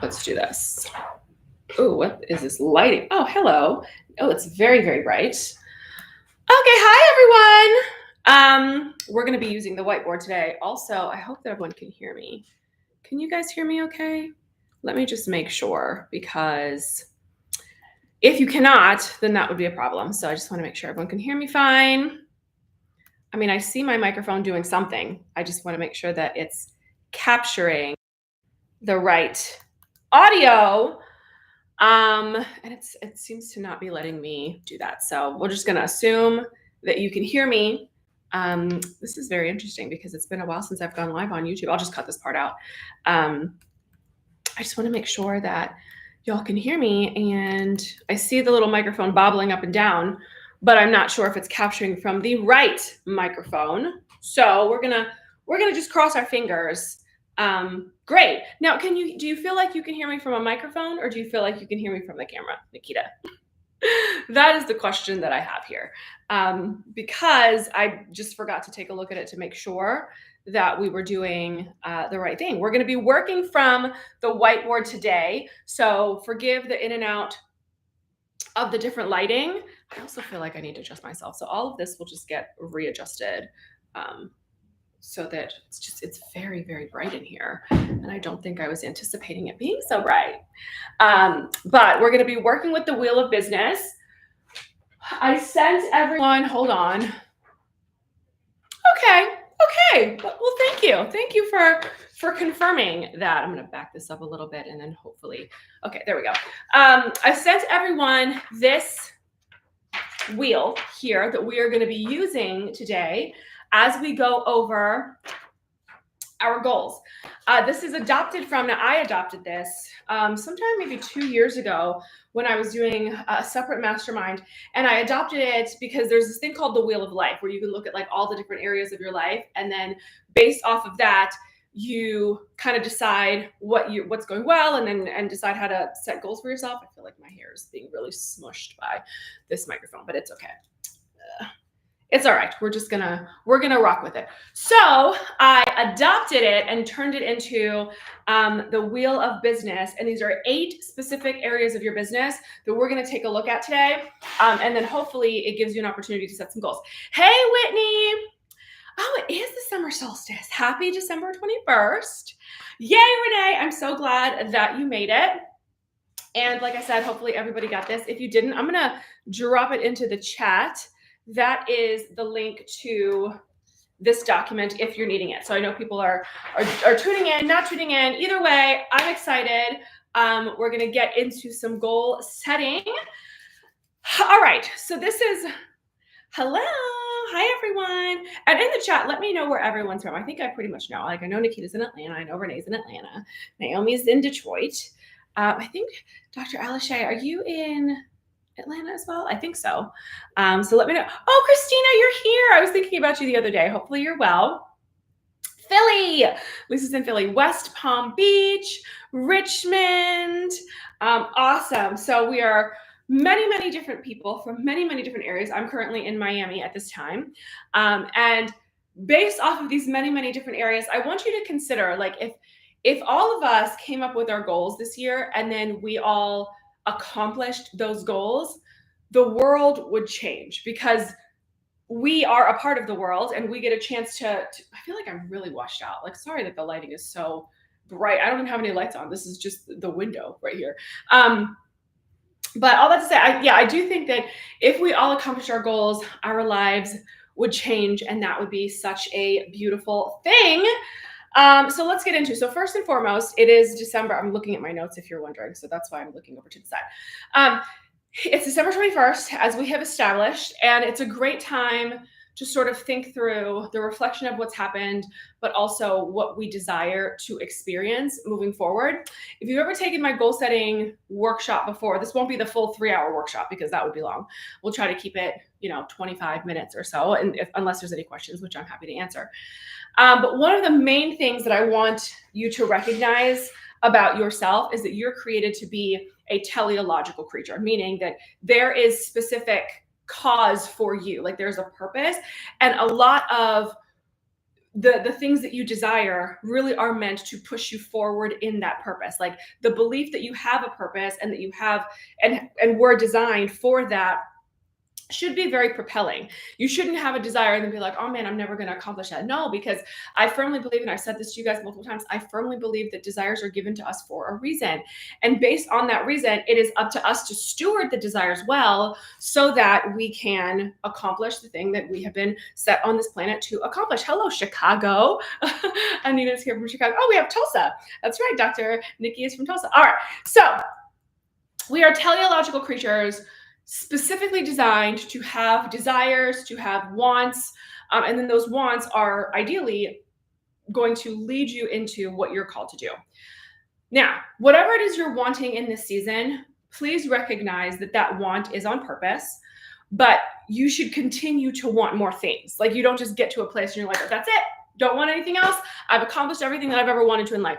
Let's do this. Oh, what is this lighting? Oh, hello. Oh, it's very, very bright. Okay, hi everyone. We're going to be using the whiteboard today. Also, I hope that everyone can hear me. Can you guys hear me okay? Let me just make sure, because if you cannot, then that would be a problem. So I just want to make sure everyone can hear me fine. I mean, I see my microphone doing something. I just want to make sure that it's capturing the right audio. And it seems to not be letting me do that. So we're just gonna assume that you can hear me. This is very interesting because it's been a while since I've gone live on YouTube. I'll just cut this part out. I just want to make sure that y'all can hear me, and I see the little microphone bobbling up and down, but I'm not sure if it's capturing from the right microphone. So we're gonna just cross our fingers. Great. Now, do you feel like you can hear me from a microphone, or do you feel like you can hear me from the camera, Nikita? That is the question that I have here, because I just forgot to take a look at it to make sure that we were doing the right thing. We're going to be working from the whiteboard today, so forgive the in and out of the different lighting. I also feel like I need to adjust myself, so all of this will just get readjusted. So that it's very, very bright in here. And I don't think I was anticipating it being so bright. But we're going to be working with the wheel of business. I sent everyone, hold on. Okay. Well, thank you. Thank you for confirming that. I'm going to back this up a little bit and then hopefully, okay, there we go. I sent everyone this wheel here that we are going to be using today as we go over our goals. This is adopted from, now I adopted this sometime maybe 2 years ago when I was doing a separate mastermind, and I adopted it because there's this thing called the wheel of life where you can look at like all the different areas of your life, and then based off of that, you kind of decide what's going well, and decide how to set goals for yourself. I feel like my hair is being really smushed by this microphone, but it's okay. It's all right. We're gonna rock with it. So I adopted it and turned it into the wheel of business. And these are 8 specific areas of your business that we're gonna take a look at today. And then hopefully it gives you an opportunity to set some goals. Hey, Whitney. Oh, it is the summer solstice. Happy December 21st. Yay, Renee. I'm so glad that you made it. And like I said, hopefully everybody got this. If you didn't, I'm gonna drop it into the chat. That is the link to this document if you're needing it. So I know people are tuning in, not tuning in. Either way, I'm excited. We're going to get into some goal setting. All right. So this is, hello. Hi, everyone. And in the chat, let me know where everyone's from. I think I pretty much know. Like, I know Nikita's in Atlanta. I know Renee's in Atlanta. Naomi's in Detroit. I think, Dr. Alishay, are you in Atlanta as well? I think so. So let me know. Oh, Christina, you're here. I was thinking about you the other day. Hopefully you're well. Philly. Lisa's in Philly. West Palm Beach, Richmond. Awesome. So we are many different people from many different areas. I'm currently in Miami at this time. And based off of these many different areas, I want you to consider, like, if all of us came up with our goals this year and then we all accomplished those goals, the world would change, because we are a part of the world and we get a chance to I feel like I'm really washed out. Like, sorry that the lighting is so bright. I don't even have any lights on. This is just the window right here. But all that to say, I do think that if we all accomplished our goals, our lives would change, and that would be such a beautiful thing. So let's get into it. So first and foremost, it is December. I'm looking at my notes if you're wondering. So that's why I'm looking over to the side. It's December 21st, as we have established, and it's a great time to sort of think through the reflection of what's happened, but also what we desire to experience moving forward. If you've ever taken my goal setting workshop before, this won't be the full 3-hour workshop because that would be long. We'll try to keep it, 25 minutes or so, and unless there's any questions, which I'm happy to answer. But one of the main things that I want you to recognize about yourself is that you're created to be a teleological creature, meaning that there is specific cause for you, like there's a purpose. And a lot of the things that you desire really are meant to push you forward in that purpose. Like the belief that you have a purpose and that you have and were designed for that should be very propelling. You shouldn't have a desire and then be like, oh man, I'm never going to accomplish that. No, because I firmly believe, and I've said this to you guys multiple times, I firmly believe that desires are given to us for a reason. And based on that reason, it is up to us to steward the desires well so that we can accomplish the thing that we have been set on this planet to accomplish. Hello, Chicago. Anita's here from Chicago. Oh, we have Tulsa. That's right. Dr. Nikki is from Tulsa. All right. So we are teleological creatures specifically designed to have desires, to have wants, and then those wants are ideally going to lead you into what you're called to do. Now, whatever it is you're wanting in this season, please recognize that that want is on purpose, but you should continue to want more things. Like you don't just get to a place and you're like, oh, that's it. Don't want anything else. I've accomplished everything that I've ever wanted to in life.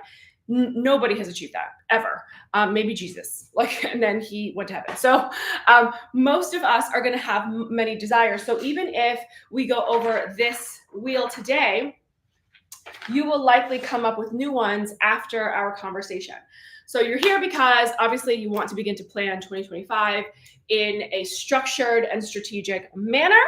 Nobody has achieved that ever. Maybe Jesus, and then he went to heaven. So most of us are going to have many desires. So even if we go over this wheel today, you will likely come up with new ones after our conversation. So you're here because obviously you want to begin to plan 2025 in a structured and strategic manner.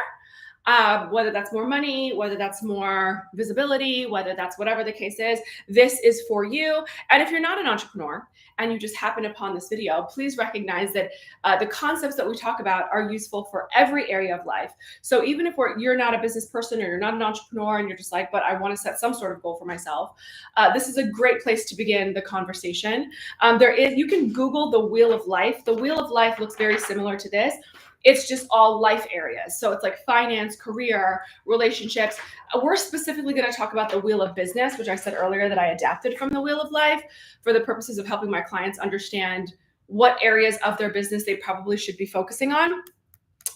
Whether that's more money, whether that's more visibility, whether that's whatever the case is, this is for you. And if you're not an entrepreneur and you just happen upon this video, please recognize that the concepts that we talk about are useful for every area of life. So even if you're not a business person or you're not an entrepreneur and you're just like, but I want to set some sort of goal for myself, this is a great place to begin the conversation. You can Google the Wheel of Life. The Wheel of Life looks very similar to this. It's just all life areas. So it's like finance, career, relationships. We're specifically going to talk about the Wheel of Business, which I said earlier that I adapted from the Wheel of Life for the purposes of helping my clients understand what areas of their business they probably should be focusing on.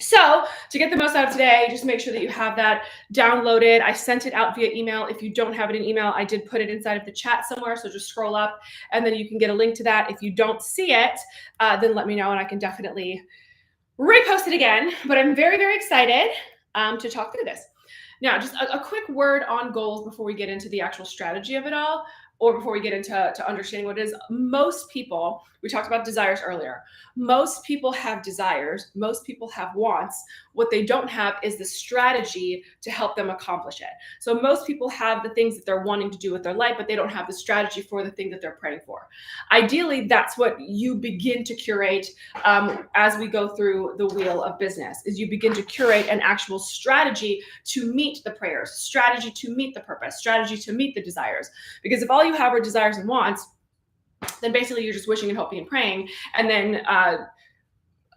So to get the most out of today, just make sure that you have that downloaded. I sent it out via email. If you don't have it in email, I did put it inside of the chat somewhere. So just scroll up and then you can get a link to that. If you don't see it, then let me know and I can definitely repost it again. But I'm very, very excited to talk through this. Now, just a quick word on goals before we get into the actual strategy of it all, or before we get into understanding what it is. Most people, we talked about desires earlier. Most people have desires. Most people have wants. What they don't have is the strategy to help them accomplish it. So most people have the things that they're wanting to do with their life, but they don't have the strategy for the thing that they're praying for. Ideally, that's what you begin to curate as we go through the Wheel of Business, is you begin to curate an actual strategy to meet the prayers, strategy to meet the purpose, strategy to meet the desires. Because if all you have are desires and wants, then basically you're just wishing and hoping and praying, and then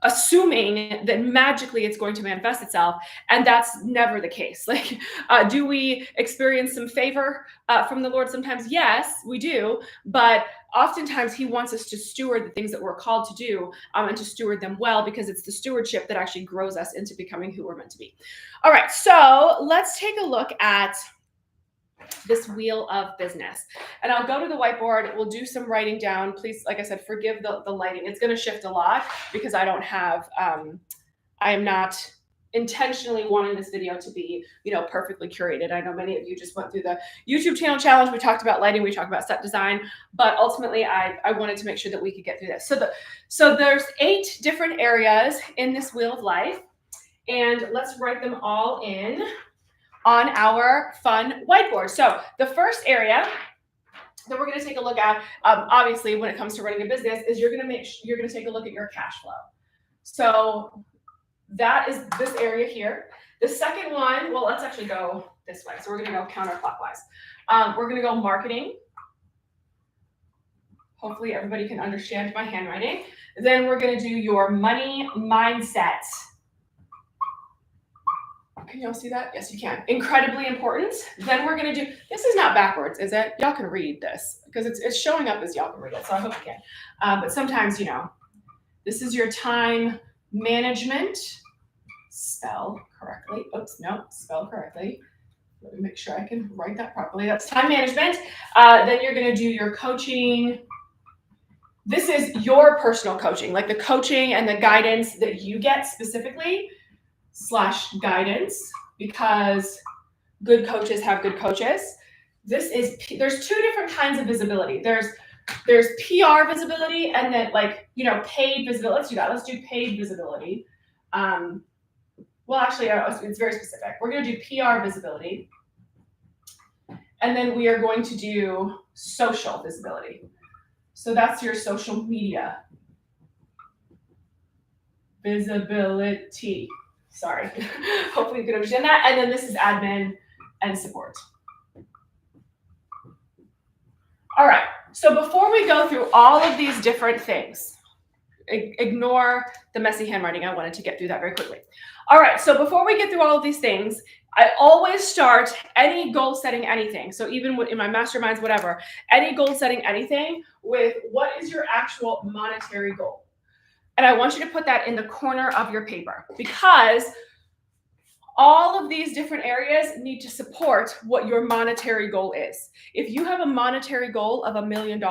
assuming that magically it's going to manifest itself. And that's never the case. Like, do we experience some favor from the Lord sometimes? Yes, we do. But oftentimes he wants us to steward the things that we're called to do and to steward them well, because it's the stewardship that actually grows us into becoming who we're meant to be. All right, so let's take a look at this Wheel of Business. And I'll go to the whiteboard. We'll do some writing down. Please, like I said, forgive the lighting. It's going to shift a lot because I don't have, I am not intentionally wanting this video to be, perfectly curated. I know many of you just went through the YouTube channel challenge. We talked about lighting. We talked about set design, but ultimately I wanted to make sure that we could get through this. So there's 8 different areas in this Wheel of Life, and let's write them all in on our fun whiteboard. So the first area that we're going to take a look at, obviously, when it comes to running a business, is you're going to take a look at your cash flow. So that is this area here. The second one, well, let's actually go this way. So we're going to go counterclockwise. We're going to go marketing. Hopefully everybody can understand my handwriting. Then we're going to do your money mindset. Can y'all see that? Yes, you can. Incredibly important. Then we're going to do, this is not backwards, is it? Y'all can read this because it's showing up as y'all can read it. So I hope you can. But sometimes, this is your time management. Spell correctly. Oops, no, spell correctly. Let me make sure I can write that properly. That's time management. Then you're going to do your coaching. This is your personal coaching, like the coaching and the guidance that you get specifically /guidance, because good coaches have good coaches. There's two different kinds of visibility. There's PR visibility and then paid visibility. Let's do that. Let's do paid visibility. Well, actually, it's very specific. We're going to do PR visibility. And then we are going to do social visibility. So that's your social media visibility. Sorry. Hopefully you can understand that. And then this is admin and support. All right. So before we go through all of these different things, ignore the messy handwriting. I wanted to get through that very quickly. All right. So before we get through all of these things, I always start any goal setting anything. So even in my masterminds, whatever, any goal setting anything with what is your actual monetary goal? And I want you to put that in the corner of your paper because all of these different areas need to support what your monetary goal is. If you have a monetary goal of $1 million,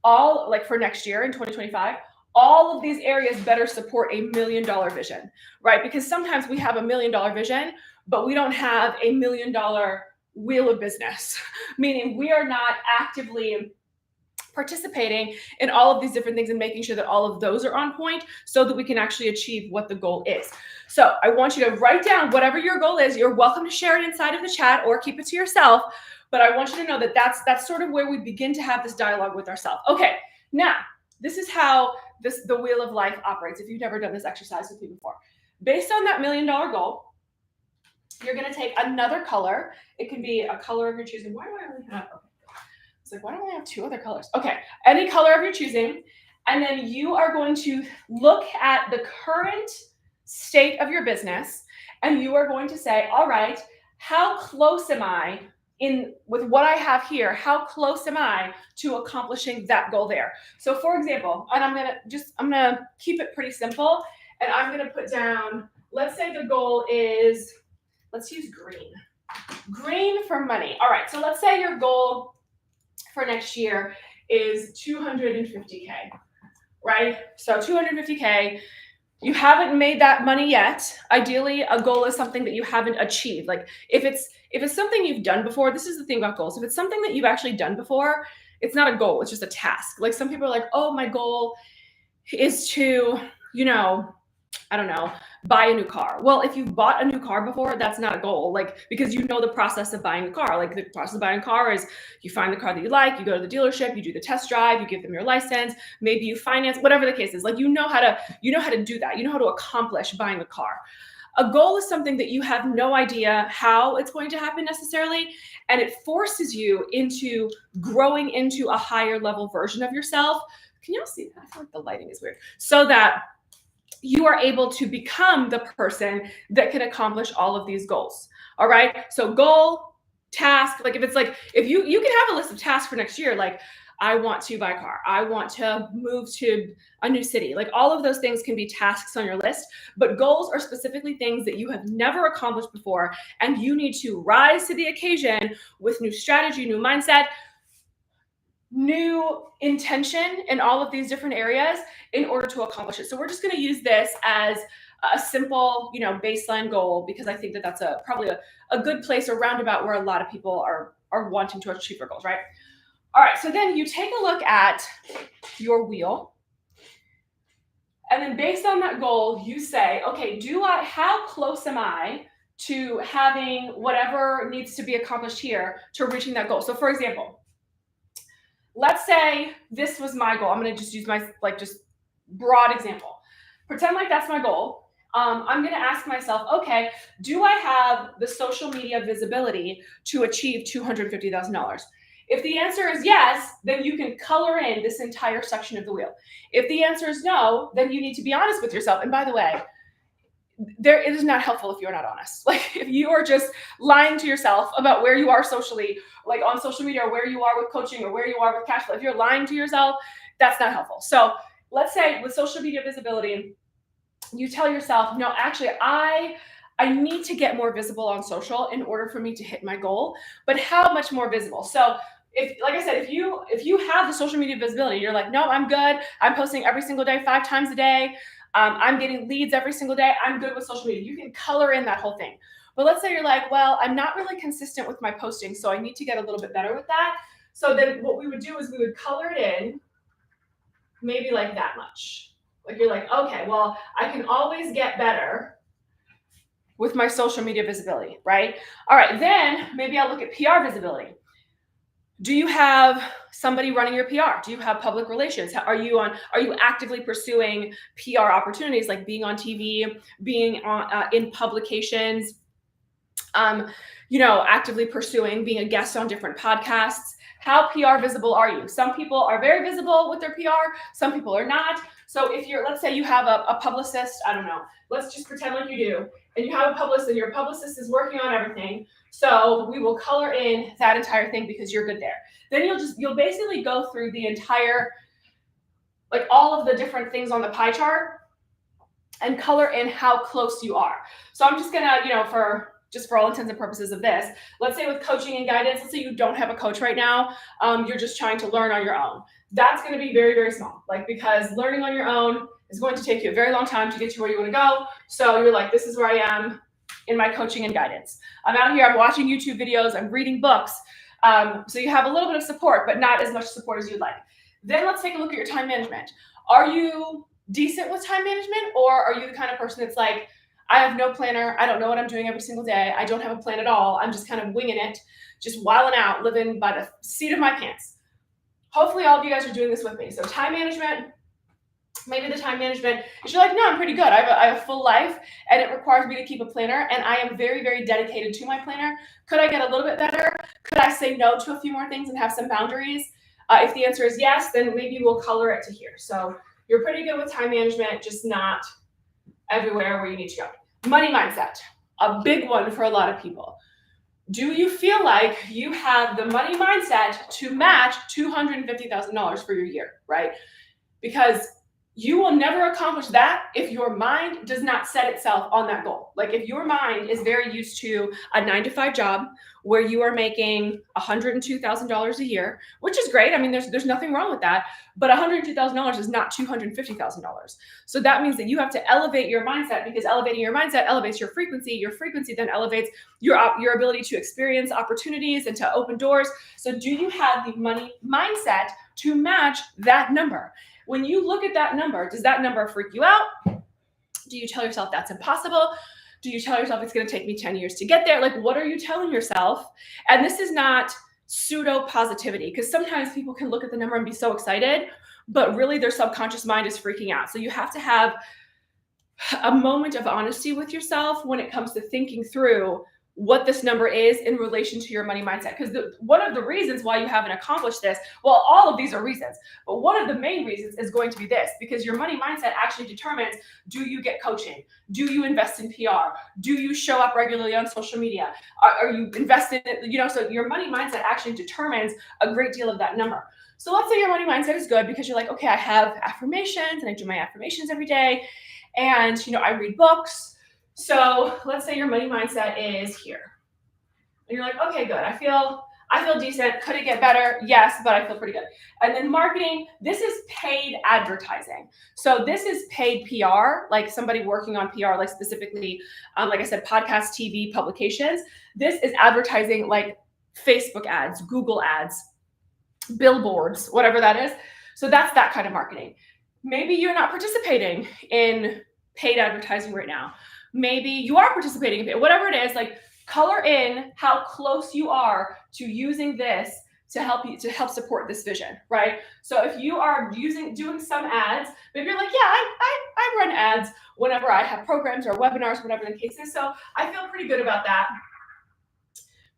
all like for next year in 2025, all of these areas better support a $1 million vision, right? Because sometimes we have a $1 million vision, but we don't have a $1 million wheel of business, meaning we are not actively participating in all of these different things and making sure that all of those are on point so that we can actually achieve what the goal is. So I want you to write down whatever your goal is. You're welcome to share it inside of the chat or keep it to yourself. But I want you to know that that's sort of where we begin to have this dialogue with ourselves. Okay, now this is how the wheel of life operates. If you've never done this exercise with me before, based on that $1 million goal, you're going to take another color. It can be a color of your choosing. Why do I only have? Okay. It's like, why don't I have two other colors? Okay, any color of your choosing. And then you are going to look at the current state of your business and you are going to say, all right, how close am I with what I have here? How close am I to accomplishing that goal there? So for example, and I'm gonna keep it pretty simple and I'm gonna put down, let's say the goal is, let's use green. Green for money. All right, so let's say your goal for next year is 250K, right? So 250K, you haven't made that money yet. Ideally, a goal is something that you haven't achieved. Like if it's something you've done before, this is the thing about goals. If it's something that you've actually done before, it's not a goal, it's just a task. Like some people are like, oh, my goal is to, I don't know, buy a new car. Well, if you've bought a new car before, that's not a goal, because you know the process of buying a car. Like the process of buying a car is you find the car that you like, you go to the dealership, you do the test drive, you give them your license, maybe you finance, whatever the case is. Like you know how to do that. You know how to accomplish buying a car. A goal is something that you have no idea how it's going to happen necessarily, and it forces you into growing into a higher level version of yourself. Can y'all see that? I feel like the lighting is weird. So that you are able to become the person that can accomplish all of these goals. All right. So goal, task, if you can have a list of tasks for next year, like I want to buy a car, I want to move to a new city. Like all of those things can be tasks on your list, but goals are specifically things that you have never accomplished before. And you need to rise to the occasion with new strategy, new mindset, new intention in all of these different areas in order to accomplish it. So we're just going to use this as a simple, baseline goal, because I think that that's probably a good place or roundabout where a lot of people are wanting to achieve their goals, right? All right, so then you take a look at your wheel, and then based on that goal, you say, okay, how close am I to having whatever needs to be accomplished here to reaching that goal? So for example, let's say this was my goal. I'm going to just use my just broad example. Pretend like that's my goal. I'm going to ask myself, okay, do I have the social media visibility to achieve $250,000? If the answer is yes, then you can color in this entire section of the wheel. If the answer is no, then you need to be honest with yourself. And by the way, it is not helpful if you're not honest. Like if you are just lying to yourself about where you are socially, like on social media, or where you are with coaching, or where you are with cash flow, if you're lying to yourself, that's not helpful. So let's say with social media visibility, you tell yourself, no, actually, I need to get more visible on social in order for me to hit my goal. But how much more visible? So like I said, if you have the social media visibility, you're like, no, I'm good. I'm posting every single day, 5 times a day. I'm getting leads every single day. I'm good with social media. You can color in that whole thing. But let's say you're like, well, I'm not really consistent with my posting, so I need to get a little bit better with that. So then what we would do is we would color it in maybe like that much. Like you're like, okay, well, I can always get better with my social media visibility, right? All right, then maybe I'll look at PR visibility. Do you have somebody running your PR? Do you have public relations? Are you actively pursuing PR opportunities, like being on TV, being on, in publications, actively pursuing being a guest on different podcasts? How PR visible are you? Some people are very visible with their PR. Some people are not. So if let's say you have a publicist, I don't know, let's just pretend like you do, and you have a publicist and your publicist is working on everything. So we will color in that entire thing because you're good there. Then you'll basically go through the entire, like all of the different things on the pie chart and color in how close you are. So I'm just gonna, for all intents and purposes of this, let's say with coaching and guidance, let's say you don't have a coach right now, you're just trying to learn on your own. That's going to be very, very small, because learning on your own is going to take you a very long time to get to where you want to go. So you're like, this is where I am in my coaching and guidance. I'm out here, I'm watching YouTube videos, I'm reading books. So you have a little bit of support, but not as much support as you'd like. Then let's take a look at your time management. Are you decent with time management, or are you the kind of person that's like, I have no planner, I don't know what I'm doing every single day, I don't have a plan at all, I'm just kind of winging it, just wilding out, living by the seat of my pants? Hopefully all of you guys are doing this with me. So time management, maybe the time management is you're like, no, I'm pretty good. I have a full life and it requires me to keep a planner, and I am very, very dedicated to my planner. Could I get a little bit better? Could I say no to a few more things and have some boundaries? If the answer is yes, then maybe we'll color it to here. So you're pretty good with time management, just not everywhere where you need to go. Money mindset, a big one for a lot of people. Do you feel like you have the money mindset to match $250,000 for your year, right? Because you will never accomplish that if your mind does not set itself on that goal. Like if your mind is very used to a 9-to-5 job where you are making $102,000 a year, which is great. I mean, there's nothing wrong with that, but $102,000 is not $250,000. So that means that you have to elevate your mindset, because elevating your mindset elevates your frequency. Your frequency then elevates your ability to experience opportunities and to open doors. So do you have the money mindset to match that number? When you look at that number, does that number freak you out? Do you tell yourself that's impossible? Do you tell yourself it's going to take me 10 years to get there? Like, what are you telling yourself? And this is not pseudo positivity, because sometimes people can look at the number and be so excited, but really their subconscious mind is freaking out. So you have to have a moment of honesty with yourself when it comes to thinking through what this number is in relation to your money mindset. Because one of the reasons why you haven't accomplished this, well, all of these are reasons, but one of the main reasons is going to be this, because your money mindset actually determines, do you get coaching? Do you invest in PR? Do you show up regularly on social media? Are you invested in, so your money mindset actually determines a great deal of that number. So let's say your money mindset is good because you're like, okay, I have affirmations and I do my affirmations every day. And, I read books. So let's say your money mindset is here. And you're like, okay, good. I feel decent. Could it get better? Yes, but I feel pretty good. And then marketing, this is paid advertising. So this is paid PR, like somebody working on PR, like specifically, like I said, podcast, TV, publications. This is advertising like Facebook ads, Google ads, billboards, whatever that is. So that's that kind of marketing. Maybe you're not participating in paid advertising right now. Maybe you are participating in it, whatever it is, like color in how close you are to using this to help support this vision, right? So if you are doing some ads, maybe you're like, yeah, I run ads whenever I have programs or webinars, whatever the case is. So I feel pretty good about that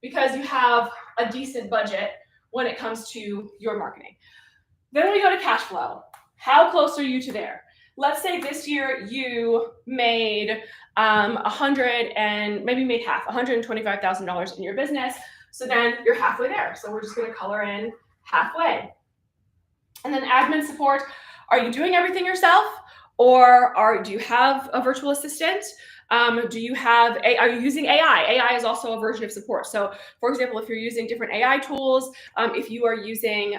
because you have a decent budget when it comes to your marketing. Then we go to cash flow. How close are you to there? Let's say this year you made $125,000 in your business. So then you're halfway there. So we're just going to color in halfway. And then admin support. Are you doing everything yourself, or do you have a virtual assistant? Are you using AI? AI is also a version of support. So for example, if you're using different AI tools, if you are using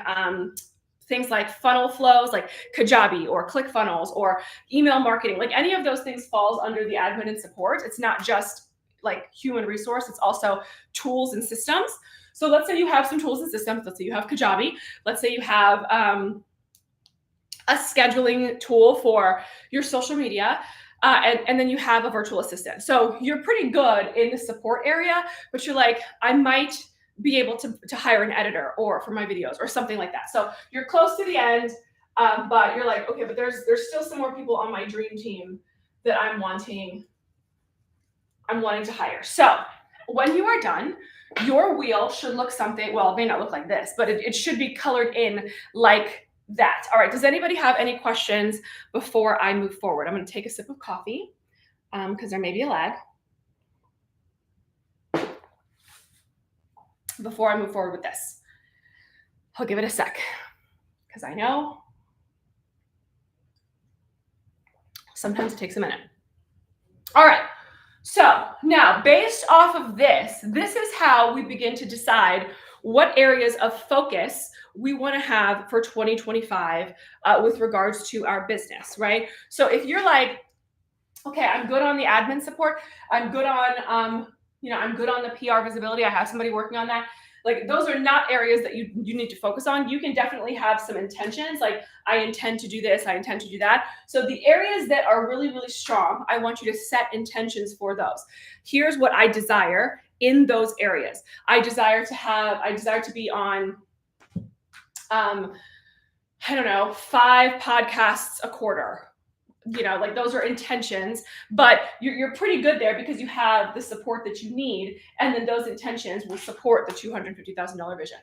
things like funnel flows, like Kajabi or ClickFunnels or email marketing, like any of those things falls under the admin and support. It's not just like human resource. It's also tools and systems. So let's say you have some tools and systems. Let's say you have Kajabi. Let's say you have a scheduling tool for your social media. And then you have a virtual assistant. So you're pretty good in the support area, but you're like, I might be able to hire an editor or for my videos or something like that. So you're close to the end, but you're like, okay, but there's still some more people on my dream team that I'm wanting to hire. So when you are done, your wheel should look something, well, it may not look like this, but it should be colored in like that. All right, does anybody have any questions before I move forward? I'm gonna take a sip of coffee because there may be a lag before I move forward with this. I'll give it a sec because I know sometimes it takes a minute. All right, so now based off of this is how we begin to decide what areas of focus we want to have for 2025 with regards to our business, right? So if you're like, okay, I'm good on the admin support, I'm good on, I'm good on the PR visibility, I have somebody working on that. Like those are not areas that you need to focus on. You can definitely have some intentions, like I intend to do this, I intend to do that. So the areas that are really, really strong, I want you to set intentions for those. Here's what I desire in those areas. I desire to be on, I don't know, 5 podcasts a quarter. Like those are intentions, but you're pretty good there because you have the support that you need. And then those intentions will support the $250,000 vision.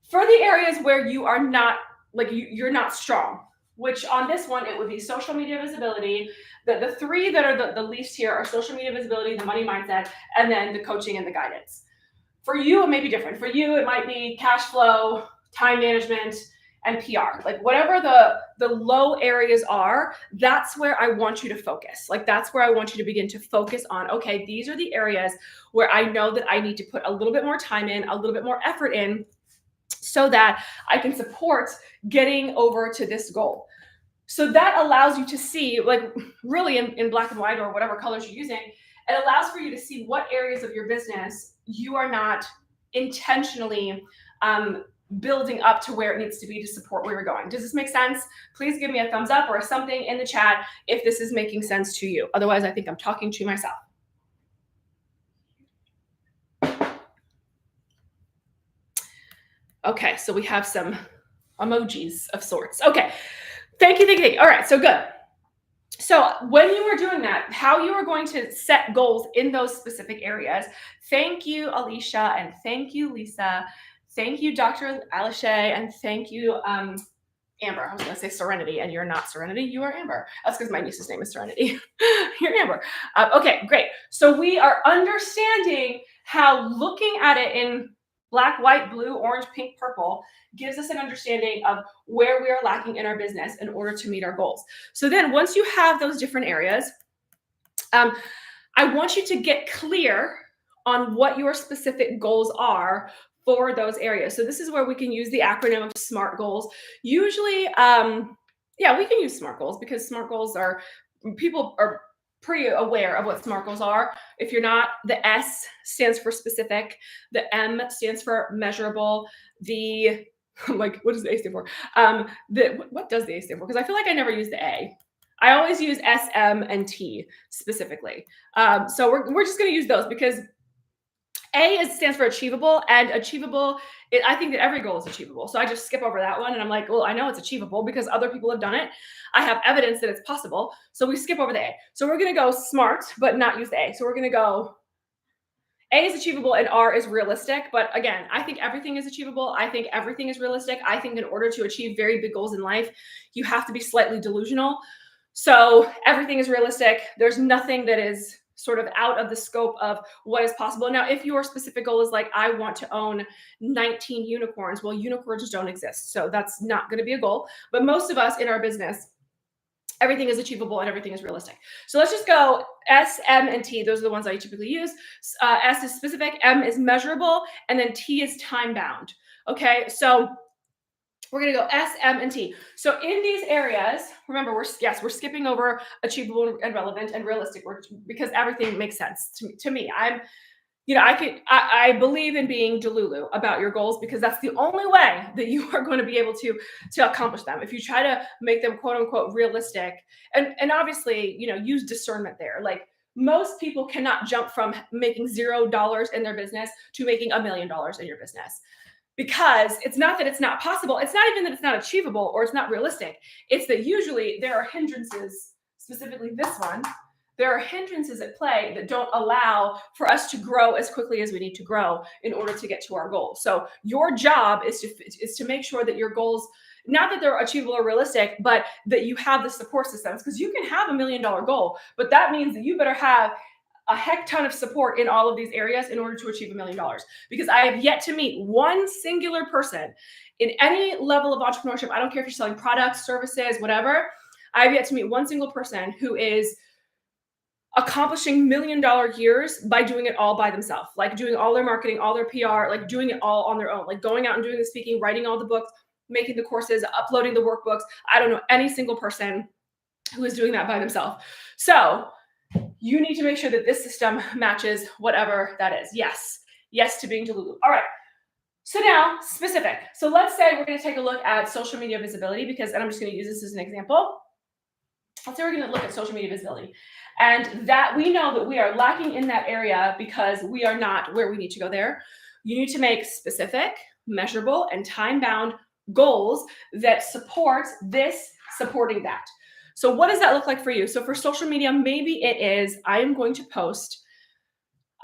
For the areas where you are not, like you're not strong, which on this one, it would be social media visibility. The 3 that are the least here are social media visibility, the money mindset, and then the coaching and the guidance. For you, it may be different. For you, it might be cash flow, time management, and PR. Like whatever the low areas are, that's where I want you to focus. Like that's where I want you to begin to focus on, okay, these are the areas where I know that I need to put a little bit more time in, a little bit more effort in, so that I can support getting over to this goal. So that allows you to see, like really in black and white or whatever colors you're using, it allows for you to see what areas of your business you are not intentionally building up to where it needs to be to support where you're going. Does this make sense? Please give me a thumbs up or something in the chat if this is making sense to you. Otherwise, I think I'm talking to myself. Okay, so we have some emojis of sorts. Okay, thank you. All right, so good. So when you are doing that, how you are going to set goals in those specific areas. Thank you, Alicia, and thank you, Lisa. Thank you, Dr. Alishay, and thank you, Amber. I was going to say Serenity, and you're not Serenity. You are Amber. That's because my niece's name is Serenity. You're Amber. Okay, great. So we are understanding how looking at it in black, white, blue, orange, pink, purple gives us an understanding of where we are lacking in our business in order to meet our goals. So then once you have those different areas, I want you to get clear on what your specific goals are for those areas. So this is where we can use the acronym of SMART goals. Usually, we can use SMART goals because SMART goals people are pretty aware of what SMART goals are. If you're not, the S stands for specific, the M stands for measurable, what does the A stand for? What does the A stand for? Because I feel like I never use the A. I always use S, M, and T specifically. So we're just going to use those because A stands for achievable, and achievable, I think that every goal is achievable. So I just skip over that one and I'm like, well, I know it's achievable because other people have done it. I have evidence that it's possible. So we skip over the A. So we're going to go SMART, but not use the A. So we're going to go A is achievable and R is realistic. But again, I think everything is achievable. I think everything is realistic. I think in order to achieve very big goals in life, you have to be slightly delusional. So everything is realistic. There's nothing that is sort of out of the scope of what is possible. Now, if your specific goal is like, I want to own 19 unicorns, well, unicorns don't exist. So that's not going to be a goal. But most of us in our business, everything is achievable and everything is realistic. So let's just go S, M, and T. Those are the ones I typically use. S is specific, M is measurable, and then T is time bound. Okay, so We're going to go S, M, and T. So in these areas, remember, we're skipping over achievable and relevant and realistic because everything makes sense to me. I believe in being delulu about your goals because that's the only way that you are going to be able to accomplish them. If you try to make them quote unquote realistic, and obviously, use discernment there. Like most people cannot jump from making $0 in their business to making $1 million in your business. Because it's not that it's not possible. It's not even that it's not achievable or it's not realistic. It's that usually there are hindrances, specifically this one. There are hindrances at play that don't allow for us to grow as quickly as we need to grow in order to get to our goals. So your job is to make sure that your goals, not that they're achievable or realistic, but that you have the support systems. Because you can have $1 million goal, but that means that you better have a heck ton of support in all of these areas in order to achieve $1 million. Because I have yet to meet one singular person in any level of entrepreneurship. I don't care if you're selling products, services, whatever. I have yet to meet one single person who is accomplishing $1 million years by doing it all by themselves, like doing all their marketing, all their PR, like doing it all on their own, like going out and doing the speaking, writing all the books, making the courses, uploading the workbooks. I don't know any single person who is doing that by themselves. So you need to make sure that this system matches whatever that is. Yes to being delulu. All right. So now specific. So let's say we're going to take a look at social media visibility and I'm just going to use this as an example. Let's say we're going to look at social media visibility, and that we know that we are lacking in that area because we are not where we need to go there. You need to make specific, measurable, and time-bound goals that support this, supporting that. So what does that look like for you? So for social media, maybe it is, I am going to post,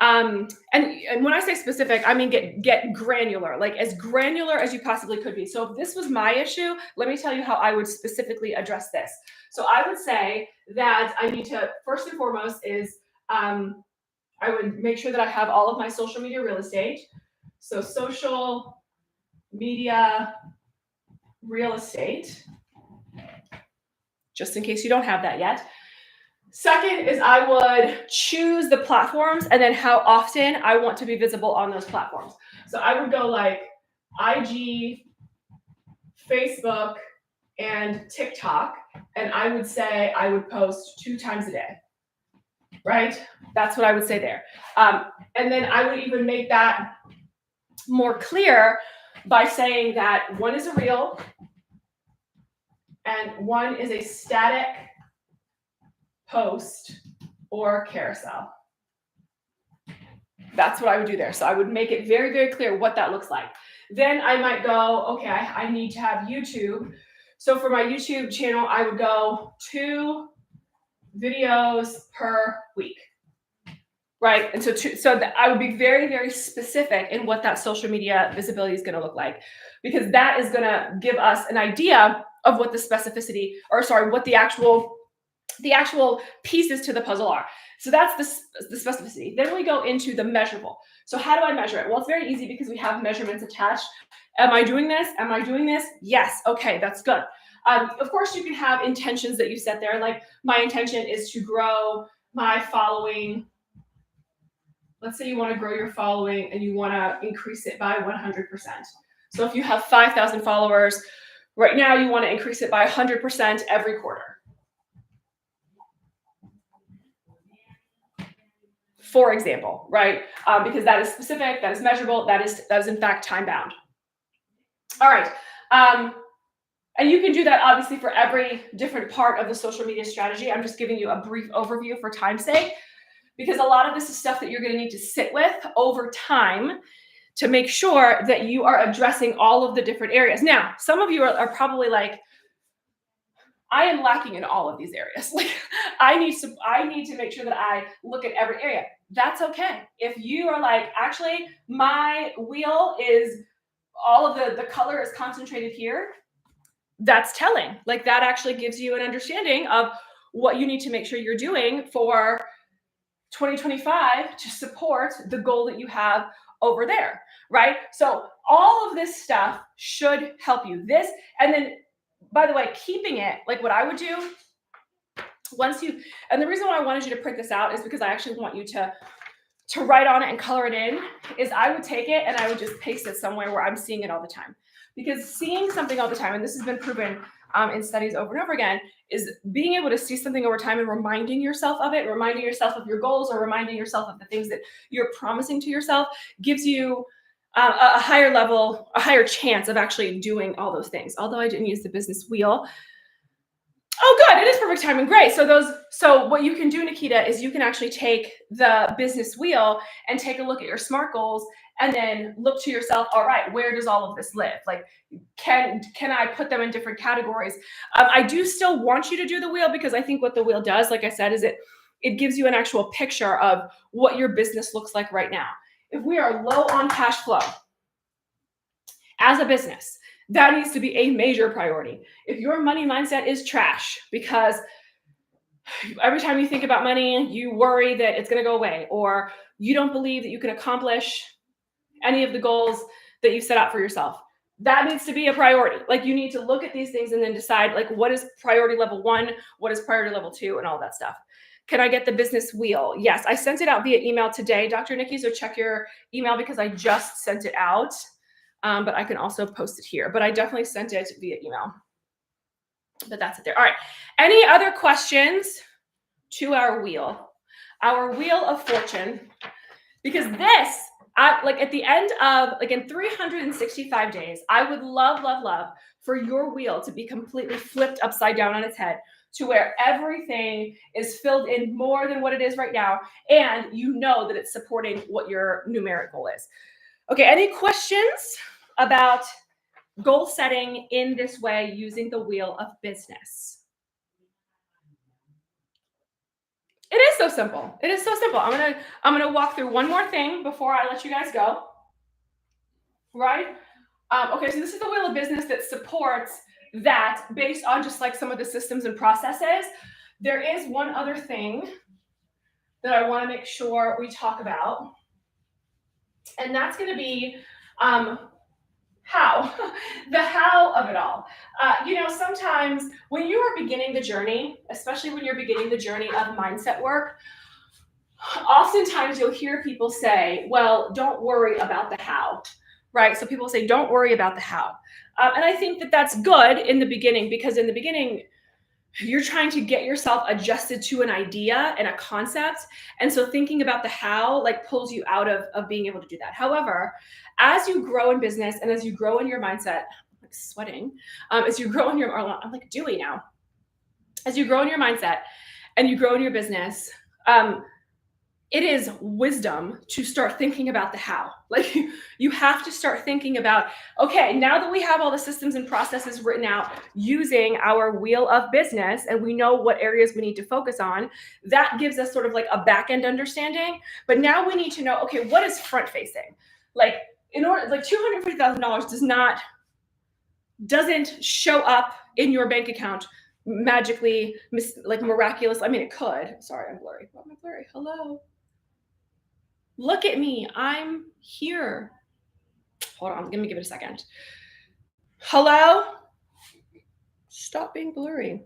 and when I say specific, I mean get granular, like as granular as you possibly could be. So if this was my issue, let me tell you how I would specifically address this. So I would say that I need to, first and foremost is, I would make sure that I have all of my social media real estate. So social media real estate, just in case you don't have that yet. Second is I would choose the platforms and then how often I want to be visible on those platforms. So I would go like IG, Facebook, and TikTok, and I would say I would post 2 times a day, right? That's what I would say there. And then I would even make that more clear by saying that one is a reel and one is a static post or carousel. That's what I would do there. So I would make it very, very clear what that looks like. Then I might go, okay, I need to have YouTube. So for my YouTube channel, I would go 2 videos per week, right? And so that I would be very, very specific in what that social media visibility is going to look like, because that is going to give us an idea of what the specificity, what the actual pieces to the puzzle are. So that's the specificity. Then we go into the measurable. So how do I measure it? Well, it's very easy because we have measurements attached. Am I doing this? Am I doing this? Yes. Okay, that's good. Of course, you can have intentions that you set there. Like my intention is to grow my following. Let's say you want to grow your following and you want to increase it by 100%. So if you have 5,000 followers, right now you want to increase it by 100% every quarter. For example, right? Because that is specific, that is measurable, that is in fact time bound. All right. And you can do that obviously for every different part of the social media strategy. I'm just giving you a brief overview for time's sake, because a lot of this is stuff that you're going to need to sit with over time to make sure that you are addressing all of the different areas. Now, some of you are probably like, I am lacking in all of these areas. Like I need to make sure that I look at every area. That's okay. If you are like, actually, my wheel is all of the color is concentrated here, that's telling. Like that actually gives you an understanding of what you need to make sure you're doing for 2025 to support the goal that you have over there, right? So all of this stuff should help you. This, and then, by the way, keeping it, like what I would do, and the reason why I wanted you to print this out is because I actually want you to write on it and color it in, is I would take it and I would just paste it somewhere where I'm seeing it all the time. Because seeing something all the time, and this has been proven in studies over and over again, is being able to see something over time and reminding yourself of it, reminding yourself of your goals, or reminding yourself of the things that you're promising to yourself, gives you a higher level, a higher chance of actually doing all those things. Although I didn't use the business wheel. Oh, good. It is perfect timing. Great. So what you can do, Nikita, is you can actually take the business wheel and take a look at your SMART goals and then look to yourself, all right, where does all of this live? Like, can I put them in different categories? I do still want you to do the wheel, because I think what the wheel does, like I said, is it gives you an actual picture of what your business looks like right now. If we are low on cash flow as a business, that needs to be a major priority. If your money mindset is trash, because every time you think about money, you worry that it's going to go away, or you don't believe that you can accomplish any of the goals that you've set out for yourself, that needs to be a priority. Like, you need to look at these things and then decide, like, what is priority level 1, what is priority level 2, and all that stuff. Can I get the business wheel? Yes, I sent it out via email today, Dr. Nikki, so check your email, because I just sent it out. But I can also post it here. But I definitely sent it via email. But that's it there. All right. Any other questions to our wheel of fortune? Because this, like at the end of, like in 365 days, I would love for your wheel to be completely flipped upside down on its head, to where everything is filled in more than what it is right now. And you know that it's supporting what your numeric goal is. Okay. Any questions about goal setting in this way using the wheel of business? It is so simple. It is so simple. I'm gonna walk through one more thing before I let you guys go. Right? Okay, so this is the wheel of business that supports that, based on just like some of the systems and processes. There is one other thing that I want to make sure we talk about, and that's going to be how, the how of it all. Sometimes when you are beginning the journey, especially when you're beginning the journey of mindset work, oftentimes you'll hear people say, well, don't worry about the how, right? So people say, don't worry about the how. And I think that that's good in the beginning, because in the beginning, you're trying to get yourself adjusted to an idea and a concept. And so thinking about the how like pulls you out of being able to do that. However, as you grow in business and as you grow in your mindset, I'm like sweating, as you grow in your, I'm like dewy now. As you grow in your mindset and you grow in your business, it is wisdom to start thinking about the how. Like, you have to start thinking about, okay, now that we have all the systems and processes written out using our wheel of business, and we know what areas we need to focus on, that gives us sort of like a back end understanding. But now we need to know, okay, what is front facing? Like, in order, like $250,000 doesn't show up in your bank account magically, like miraculous. I mean, it could. Sorry, I'm blurry. Oh, I'm blurry. Hello. Look at me. I'm here. Hold on. Let me give it a second. Hello? Stop being blurry.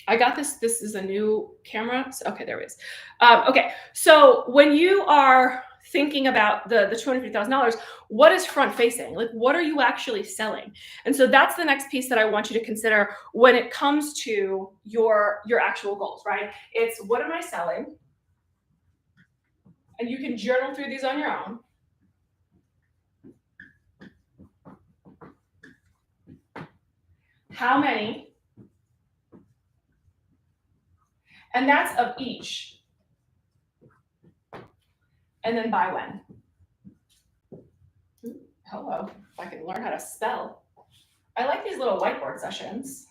I got this. This is a new camera. Okay, there it is. Okay, so when you are thinking about the $250,000, what is front facing? Like, what are you actually selling? And so that's the next piece that I want you to consider when it comes to your actual goals, right? It's, what am I selling? And you can journal through these on your own. How many? And that's of each. And then by when. Hello, if I can learn how to spell. I like these little whiteboard sessions.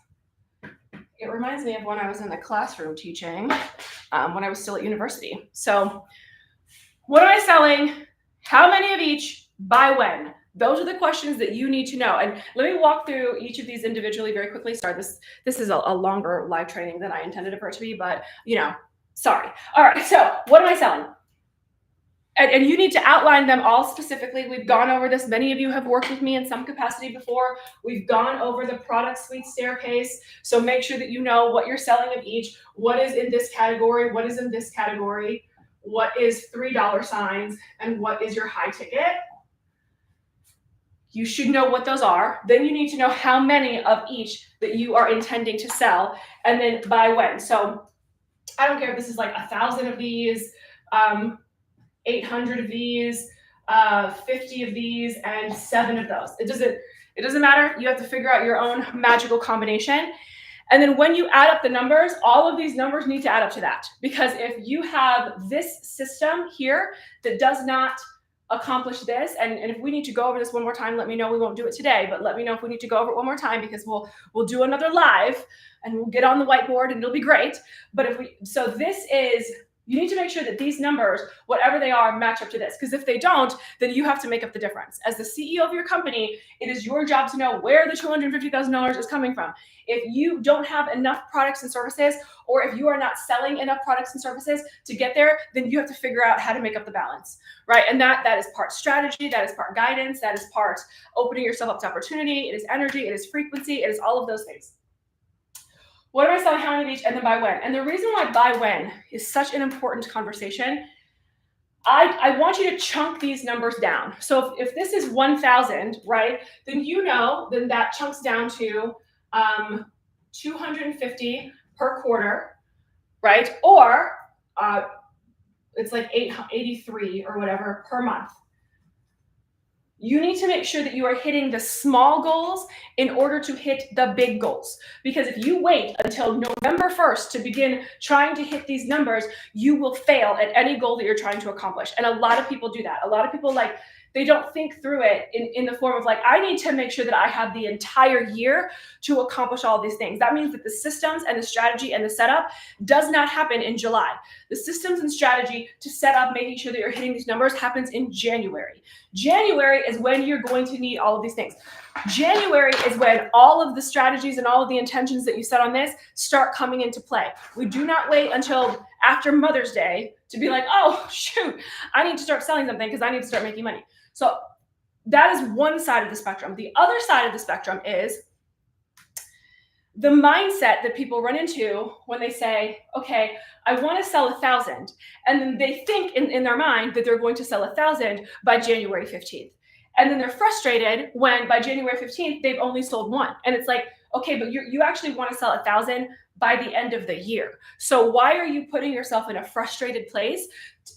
It reminds me of when I was in the classroom teaching, when I was still at university. So, what am I selling? How many of each? By when? Those are the questions that you need to know. And let me walk through each of these individually very quickly. Sorry, this is a longer live training than I intended it for it to be, but sorry. All right, so what am I selling? And you need to outline them all specifically. We've gone over this. Many of you have worked with me in some capacity before. We've gone over the product suite staircase. So make sure that you know what you're selling of each. What is in this category? What is in this category? What is $3 signs? And what is your high ticket? You should know what those are. Then you need to know how many of each that you are intending to sell, and then by when. So I don't care if this is like 1,000 of these, 800 of these, 50 of these, and 7 of those. It doesn't matter. You have to figure out your own magical combination. And then when you add up the numbers, all of these numbers need to add up to that. Because if you have this system here that does not accomplish this, and if we need to go over this one more time, let me know. We won't do it today, but let me know if we need to go over it one more time, because we'll do another live and we'll get on the whiteboard and it'll be great. But you need to make sure that these numbers, whatever they are, match up to this. Because if they don't, then you have to make up the difference. As the CEO of your company, it is your job to know where the $250,000 is coming from. If you don't have enough products and services, or if you are not selling enough products and services to get there, then you have to figure out how to make up the balance, right? And that is part strategy, that is part guidance, that is part opening yourself up to opportunity, it is energy, it is frequency, it is all of those things. What am I selling, how many of each, and then by when? And the reason why by when is such an important conversation, I want you to chunk these numbers down. So if this is 1,000, right, then then that chunks down to 250 per quarter, right? Or it's like 83 or whatever per month. You need to make sure that you are hitting the small goals in order to hit the big goals. Because if you wait until November 1st to begin trying to hit these numbers, you will fail at any goal that you're trying to accomplish. And a lot of people do that. A lot of people, they don't think through it in the form of I need to make sure that I have the entire year to accomplish all these things. That means that the systems and the strategy and the setup does not happen in July. The systems and strategy to set up making sure that you're hitting these numbers happens in January. January is when you're going to need all of these things. January is when all of the strategies and all of the intentions that you set on this start coming into play. We do not wait until after Mother's Day to be like, oh, shoot, I need to start selling something because I need to start making money. So that is one side of the spectrum. The other side of the spectrum is the mindset that people run into when they say, okay, I want to sell 1,000. And then they think in their mind that they're going to sell 1,000 by January 15th. And then they're frustrated when by January 15th, they've only sold 1. And it's like, okay, but you actually want to sell 1,000 by the end of the year. So why are you putting yourself in a frustrated place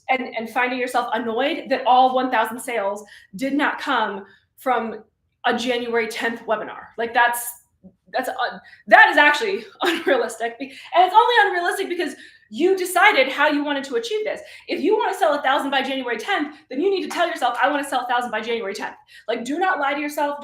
and finding yourself annoyed that all 1,000 sales did not come from a January 10th webinar? That is actually unrealistic. And it's only unrealistic because you decided how you wanted to achieve this. If you want to sell 1,000 by January 10th, then you need to tell yourself, I want to sell 1,000 by January 10th. Do not lie to yourself.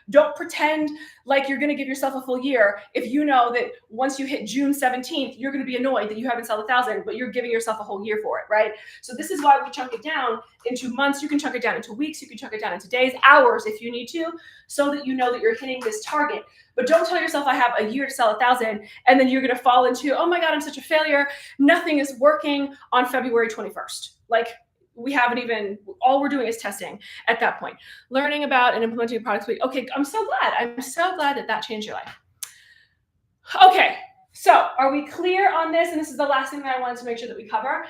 Don't pretend like you're going to give yourself a full year if you know that once you hit June 17th, you're going to be annoyed that you haven't sold 1,000, but you're giving yourself a whole year for it, right? So this is why we chunk it down into months. You can chunk it down into weeks. You can chunk it down into days, hours if you need to, so that you know that you're hitting this target. But don't tell yourself I have a year to sell 1,000, and then you're going to fall into, oh my God, I'm such a failure. Nothing is working on February 21st. We haven't even, all we're doing is testing at that point. Learning about and implementing a product suite. Okay, I'm so glad that changed your life. Okay, so are we clear on this? And this is the last thing that I wanted to make sure that we cover,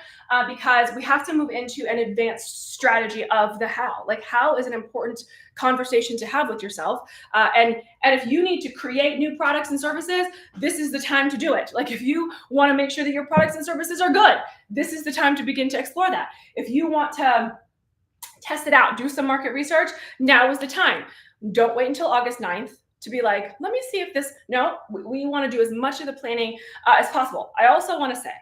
because we have to move into an advanced strategy of the how. How is an important conversation to have with yourself. And if you need to create new products and services, this is the time to do it. If you want to make sure that your products and services are good, this is the time to begin to explore that. If you want to test it out, do some market research, now is the time. Don't wait until August 9th to be like, let me see if this, no, we want to do as much of the planning as possible. I also want to say,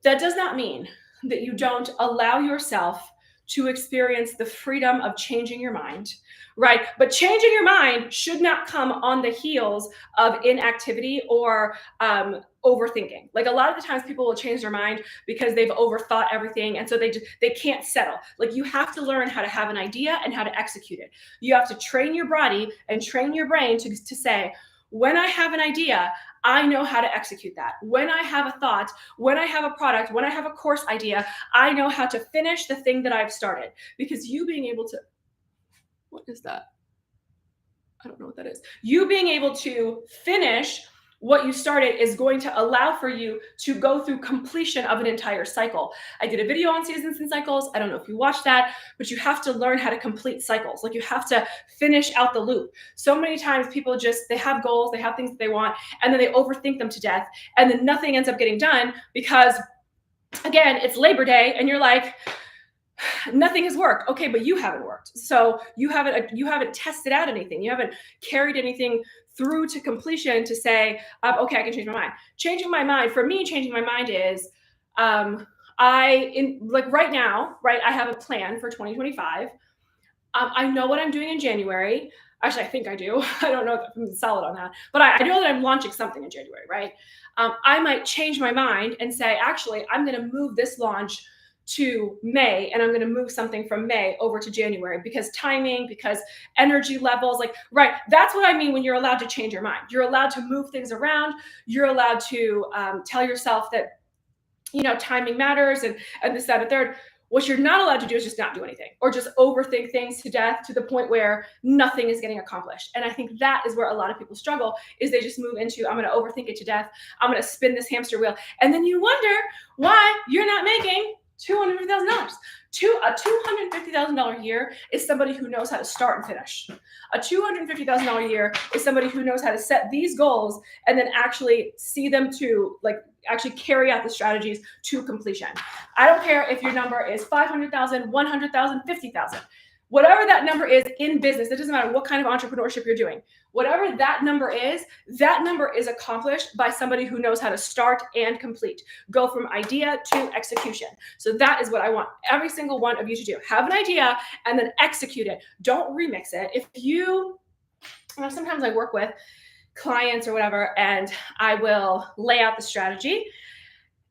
that does not mean that you don't allow yourself to experience the freedom of changing your mind, right? But changing your mind should not come on the heels of inactivity or overthinking. A lot of the times people will change their mind because they've overthought everything. And so they can't settle. You have to learn how to have an idea and how to execute it. You have to train your body and train your brain to say, when I have an idea, I know how to execute that. When I have a thought, when I have a product, when I have a course idea, I know how to finish the thing that I've started. Because you being able to, what is that? I don't know what that is. You being able to finish what you started is going to allow for you to go through completion of an entire cycle. I did a video on seasons and cycles. I don't know if you watched that, but you have to learn how to complete cycles. Like you have to finish out the loop. So many times people they have goals, they have things that they want, and then they overthink them to death. And then nothing ends up getting done because, again, it's Labor Day and you're like, nothing has worked. Okay, but you haven't worked. So you haven't tested out anything. You haven't carried anything through to completion to say, okay, I can change my mind. Changing my mind, for me, changing my mind is, right now, right, I have a plan for 2025. I know what I'm doing in January. Actually, I think I do. I don't know if I'm solid on that, but I know that I'm launching something in January, right? I might change my mind and say, actually, I'm going to move this launch to May, and I'm going to move something from May over to January because timing, because energy levels, like, right. That's what I mean when you're allowed to change your mind. You're allowed to move things around. You're allowed to tell yourself that, timing matters and this, that, and third. What you're not allowed to do is just not do anything or just overthink things to death to the point where nothing is getting accomplished. And I think that is where a lot of people struggle, is they just move into, I'm going to overthink it to death. I'm going to spin this hamster wheel. And then you wonder why you're not making $250,000. A $250,000 year is somebody who knows how to start and finish. A $250,000 year is somebody who knows how to set these goals and then actually see them to, actually carry out the strategies to completion. I don't care if your number is 500,000, 100,000, 50,000. Whatever that number is in business, it doesn't matter what kind of entrepreneurship you're doing. Whatever that number is accomplished by somebody who knows how to start and complete. Go from idea to execution. So that is what I want every single one of you to do. Have an idea and then execute it. Don't remix it. If sometimes I work with clients or whatever, and I will lay out the strategy.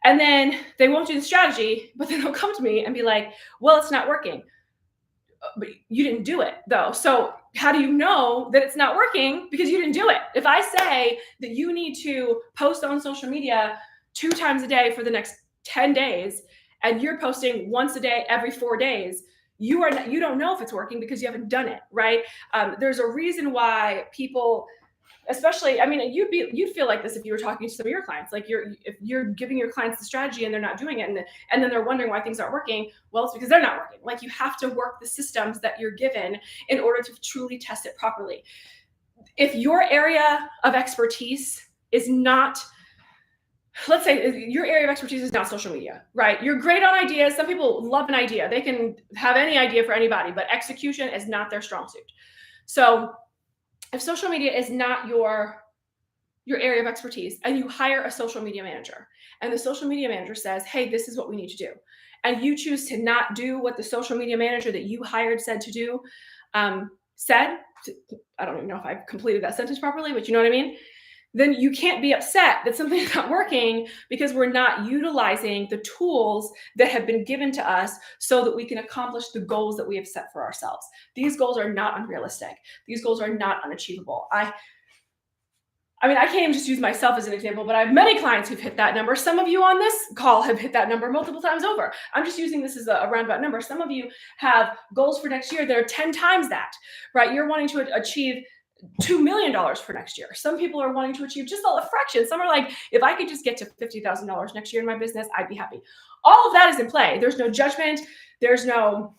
And then they won't do the strategy, but then they'll come to me and be like, well, it's not working. But you didn't do it though. So how do you know that it's not working? Because you didn't do it. If I say that you need to post on social media 2 times a day for the next 10 days, and you're posting once a day every 4 days, you don't know if it's working because you haven't done it, right? There's a reason why people, especially, I mean, you'd feel like this if you were talking to some of your clients. Like if you're giving your clients the strategy and they're not doing it, and then they're wondering why things aren't working. Well, it's because they're not working. Like you have to work the systems that you're given in order to truly test it properly. If your area of expertise is not, let's say your area of expertise is not social media, right? You're great on ideas. Some people love an idea. They can have any idea for anybody, but execution is not their strong suit. So if social media is not your area of expertise, and you hire a social media manager, and the social media manager says, hey, this is what we need to do, and you choose to not do what the social media manager that you hired said to do, I don't even know if I've completed that sentence properly, but you know what I mean? Then you can't be upset that something's not working because we're not utilizing the tools that have been given to us so that we can accomplish the goals that we have set for ourselves. These goals are not unrealistic. These goals are not unachievable. I mean, I can't even just use myself as an example, but I have many clients who've hit that number. Some of you on this call have hit that number multiple times over. I'm just using this as a roundabout number. Some of you have goals for next year that are 10 times that, right? You're wanting to achieve $2 million for next year. Some people are wanting to achieve just a fraction. Some are like, if I could just get to $50,000 next year in my business, I'd be happy. All of that is in play. There's no judgment. There's no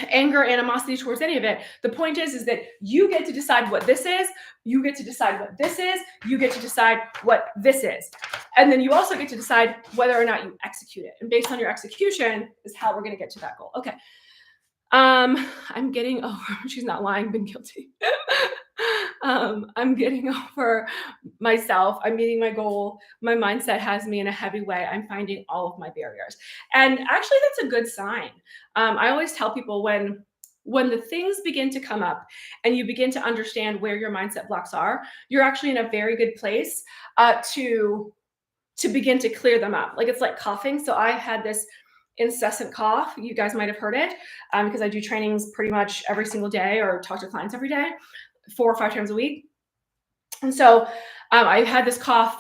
anger, animosity towards any of it. The point is that you get to decide what this is. You get to decide what this is. You get to decide what this is. And then you also get to decide whether or not you execute it. And based on your execution is how we're going to get to that goal. Okay. I'm getting over, she's not lying, been guilty. I'm getting over myself. I'm meeting my goal. My mindset has me in a heavy way. I'm finding all of my barriers. And actually that's a good sign. I always tell people when the things begin to come up and you begin to understand where your mindset blocks are, you're actually in a very good place to begin to clear them up. Like it's like coughing. So I had this incessant cough. You guys might have heard it because I do trainings pretty much every single day or talk to clients every day, 4 or 5 times a week. And so I've had this cough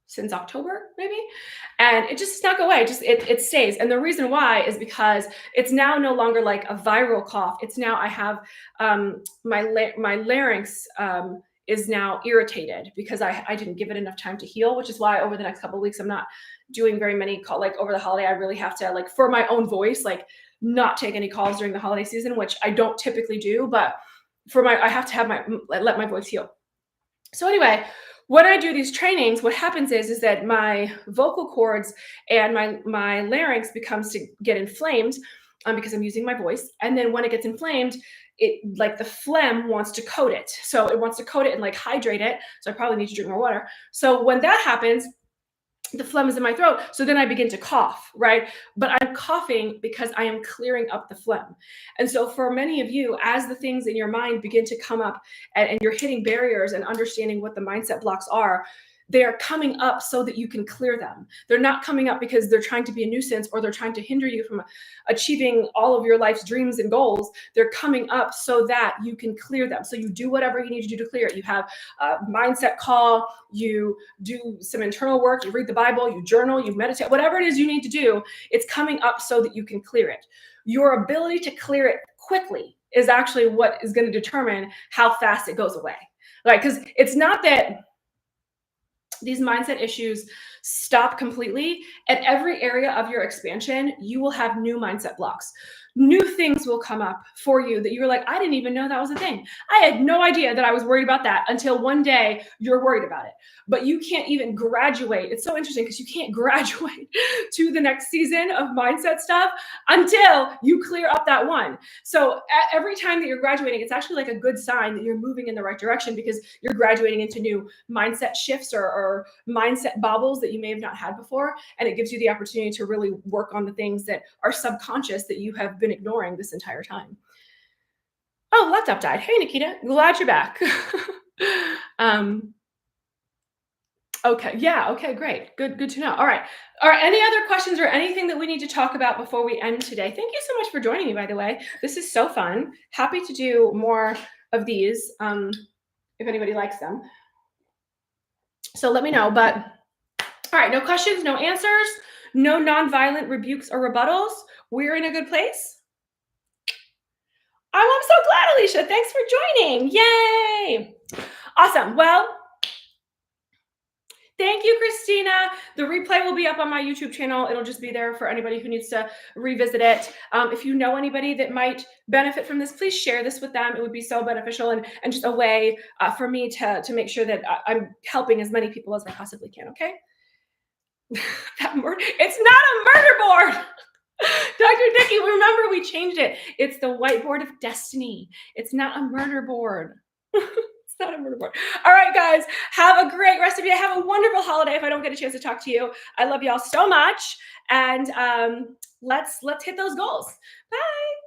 since October, maybe, and it just snuck away. It stays. And the reason why is because it's now no longer like a viral cough. It's now I have my larynx is now irritated because I didn't give it enough time to heal, which is why over the next couple of weeks, I'm not doing very many call, like over the holiday. I really have to, like, for my own voice, like not take any calls during the holiday season, which I don't typically do, but I have to have let my voice heal. So anyway, when I do these trainings, what happens is that my vocal cords and my larynx becomes to get inflamed, because I'm using my voice. And then when it gets inflamed, it, like, the phlegm wants to coat it. So it wants to coat it and like hydrate it. So I probably need to drink more water. So when that happens, the phlegm is in my throat. So then I begin to cough, right? But I'm coughing because I am clearing up the phlegm. And so for many of you, as the things in your mind begin to come up, and you're hitting barriers and understanding what the mindset blocks are, they are coming up so that you can clear them. They're not coming up because they're trying to be a nuisance or they're trying to hinder you from achieving all of your life's dreams and goals. They're coming up so that you can clear them. So you do whatever you need to do to clear it. You have a mindset call, you do some internal work, you read the Bible, you journal, you meditate, whatever it is you need to do, it's coming up so that you can clear it. Your ability to clear it quickly is actually what is going to determine how fast it goes away. Right? Because it's not that these mindset issues stop completely. At every area of your expansion, you will have new mindset blocks. New things will come up for you that you're like, I didn't even know that was a thing. I had no idea that I was worried about that until one day you're worried about it. But you can't even graduate. It's so interesting because you can't graduate to the next season of mindset stuff until you clear up that one. So every time that you're graduating, it's actually like a good sign that you're moving in the right direction because you're graduating into new mindset shifts or mindset bobbles that you may have not had before. And it gives you the opportunity to really work on the things that are subconscious that you have been ignoring this entire time. Oh, laptop died. Hey, Nikita, glad you're back. Okay. Yeah. Okay. Great. Good to know. All right. Any other questions or anything that we need to talk about before we end today? Thank you so much for joining me, by the way. This is so fun. Happy to do more of these, if anybody likes them. So let me know. But all right, no questions, no answers, no nonviolent rebukes or rebuttals. We're in a good place. Oh, I'm so glad, Alicia. Thanks for joining. Yay. Awesome. Well, thank you, Christina. The replay will be up on my YouTube channel. It'll just be there for anybody who needs to revisit it. If you know anybody that might benefit from this, please share this with them. It would be so beneficial and just a way for me to make sure that I'm helping as many people as I possibly can, okay? It's not a murder board. Dr. Nikki, remember we changed it. It's the whiteboard of destiny. It's not a murder board. It's not a murder board. All right, guys, have a great rest of your day. Have a wonderful holiday if I don't get a chance to talk to you. I love y'all so much. And let's hit those goals. Bye.